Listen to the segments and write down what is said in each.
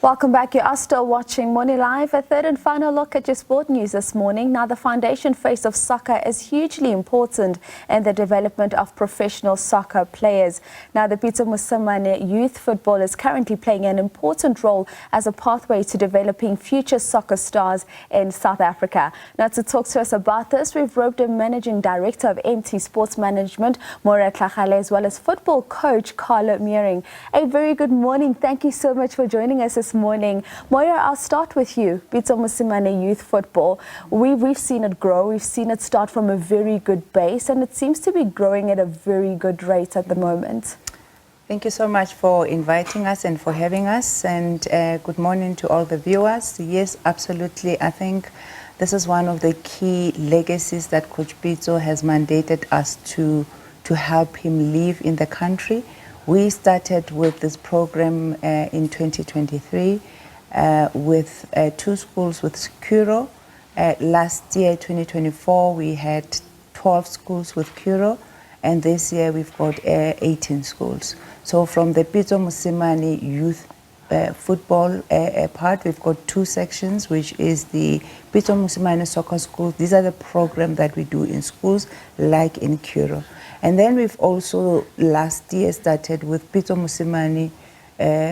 Welcome back. You are still watching Morning Live. A third and final look at your sport news this morning. Now, the foundation face of soccer is hugely important in the development of professional soccer players. Now, the Pitso Mosimane youth football is currently playing an important role as a pathway to developing future soccer stars in South Africa. Now, to talk to us about this, we've roped a managing director of MT Sports Management, Moira Tlhagale, as well as football coach Carlo Meiring. A very good morning. Thank you so much for joining us this morning. Moira, I'll start with you. Pitso Mosimane youth football. We've seen it grow. We've seen it start from a very good base, and it seems to be growing at a very good rate at the moment. Thank you so much for inviting us and for having us, and good morning to all the viewers. Yes, absolutely. I think this is one of the key legacies that Coach Pitso has mandated us to help him live in the country. We started with this program in 2023 with 2 schools with Kuro. Last year, 2024, we had 12 schools with Kuro, and this year we've got 18 schools. So from the Pitso Mosimane youth football part, we've got 2 sections, which is the Pitso Mosimane soccer schools. These are the programs that we do in schools, like in Kuro. And then we've also last year started with Pitso Mosimane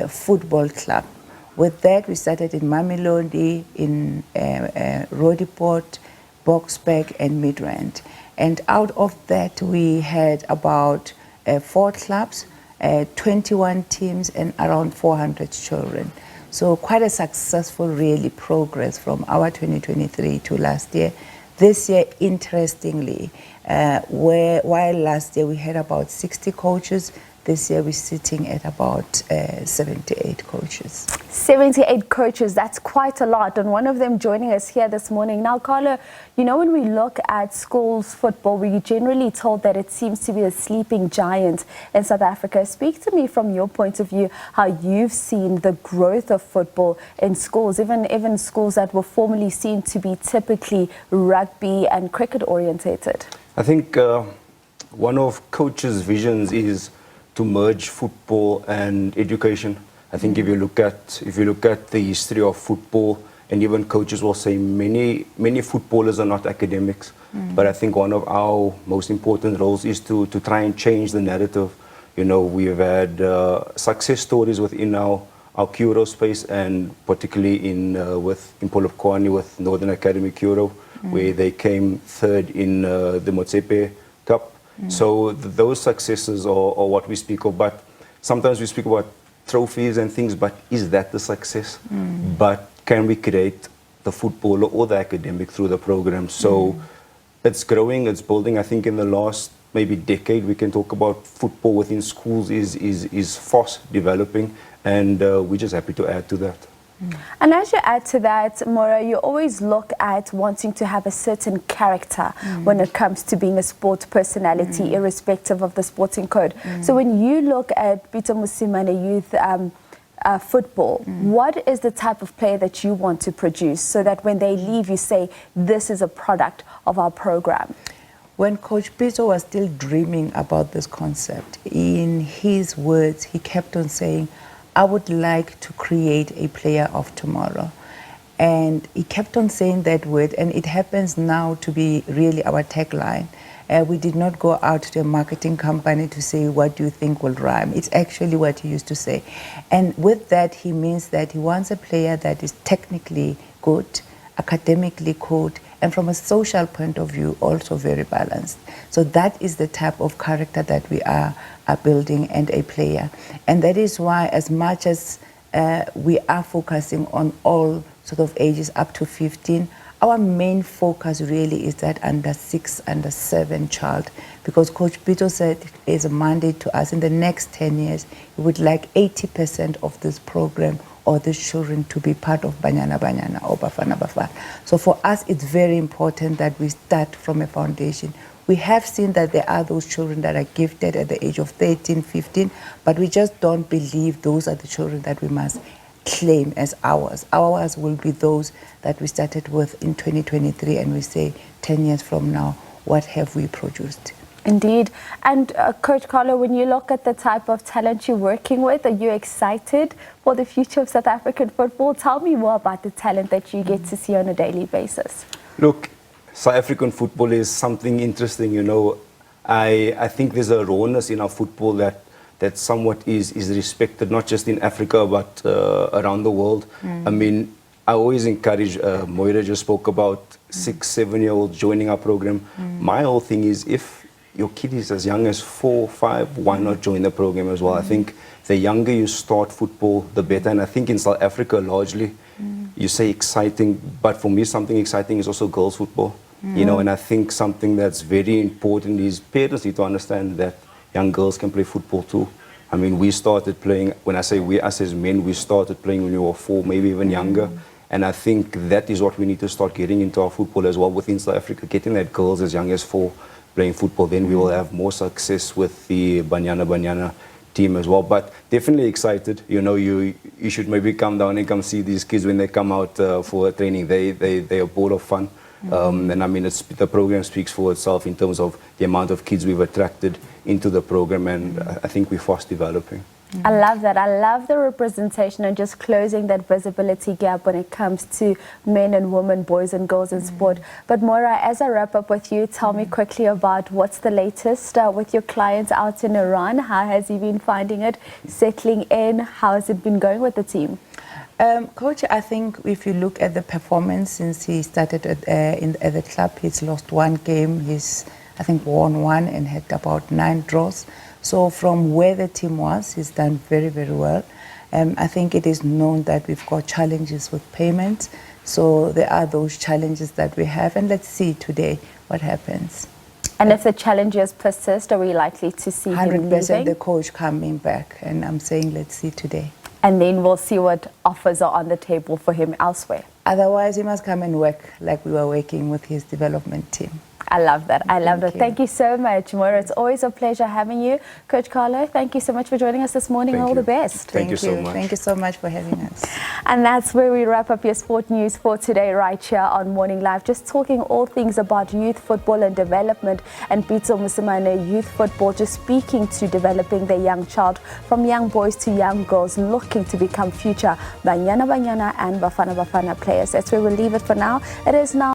Football Club. With that, we started in Mamelodi, in Roodepoort, Boksburg, and Midrand. And out of that, we had about 4 clubs, 21 teams, and around 400 children. So quite a successful, really, progress from our 2023 to last year. This year, interestingly, while last year we had about 60 coaches, this year we're sitting at about 78 coaches. 78 coaches, that's quite a lot. And one of them joining us here this morning. Now, Carlo, you know, when we look at schools football, we're generally told that it seems to be a sleeping giant in South Africa. Speak to me from your point of view, how you've seen the growth of football in schools, even schools that were formerly seen to be typically rugby and cricket orientated. I think one of coaches' visions is to merge football and education. I think if you look at the history of football, and even coaches will say many footballers are not academics, but I think one of our most important roles is to try and change the narrative. You know, we've had success stories within our Kuro space, and particularly in Polokwane with Northern Academy Kuro, where they came 3rd in the Motsepe Cup. So those successes are what we speak of, but sometimes we speak about trophies and things, but is that the success? But can we create the footballer or the academic through the program? So it's growing, it's building. I think in the last maybe decade, we can talk about football within schools is fast developing, and we're just happy to add to that. And as you add to that, Moira, you always look at wanting to have a certain character when it comes to being a sport personality, irrespective of the sporting code. So when you look at Pitso Mosimane youth football, what is the type of player that you want to produce so that when they leave, you say, this is a product of our program? When Coach Pitso was still dreaming about this concept, in his words, he kept on saying, I would like to create a player of tomorrow. And he kept on saying that word, and it happens now to be really our tagline. We did not go out to a marketing company to say, what do you think will rhyme? It's actually what he used to say. And with that, he means that he wants a player that is technically good, academically good, and from a social point of view, also very balanced. So that is the type of character that we are building, and a player. And that is why, as much as we are focusing on all sort of ages up to 15, our main focus really is that under 6, under 7 child, because Coach Pitso said is a mandate to us in the next 10 years, he would like 80% of this program or these children to be part of Banyana Banyana or Bafana Bafana. So for us, it's very important that we start from a foundation. We have seen that there are those children that are gifted at the age of 13, 15, but we just don't believe those are the children that we must claim as ours. Ours will be those that we started with in 2023, and we say 10 years from now, what have we produced? Indeed. And Coach Carlo, when you look at the type of talent you're working with, are you excited for the future of South African football? Tell me more about the talent that you get to see on a daily basis. Look, South African football is something interesting, you know. I think there's a rawness in our football that somewhat is respected, not just in Africa, but around the world. I mean, I always encourage, Moira just spoke about 6-7-year-olds joining our program. My whole thing is, if your kid is as young as 4, 5, why not join the program as well? I think the younger you start football, the better. And I think in South Africa, largely, you say exciting, but for me, something exciting is also girls' football. You know, and I think something that's very important is parents need to understand that young girls can play football too. I mean, we started playing, when I say we, us as men, we started playing when we were 4, maybe even younger. And I think that is what we need to start getting into our football as well within South Africa, getting that girls as young as 4 playing football. Then we will have more success with the Banyana team as well. But definitely excited. You know, you should maybe come down and come see these kids when they come out for training. They are bored of fun. And I mean, the program speaks for itself in terms of the amount of kids we've attracted into the program, and I think we're fast developing. I love that. I love the representation and just closing that visibility gap when it comes to men and women, boys and girls in sport. But Moira, as I wrap up with you, tell me quickly about what's the latest with your clients out in Iran. How has he been finding it, settling in? How has it been going with the team? Coach, I think if you look at the performance since he started at the club, he's lost 1 game. He's, I think, won 1 and had about 9 draws. So from where the team was, he's done very, very well. I think it is known that we've got challenges with payments. So there are those challenges that we have, and let's see today what happens. And if the challenges persist, are we likely to see him leaving? 100% the coach coming back, and I'm saying let's see today. And then we'll see what offers are on the table for him elsewhere. Otherwise, he must come and work like we were working with his development team. I love that. I love that. Thank you so much, Moira. It's always a pleasure having you. Coach Carlo, thank you so much for joining us this morning. All the best. Thank you so much. Thank you so much for having us. And that's where we wrap up your sport news for today right here on Morning Live. Just talking all things about youth football and development, and Pitso Mosimane Youth Football just speaking to developing their young child from young boys to young girls looking to become future Banyana and Bafana players. That's where we'll leave it for now. It is now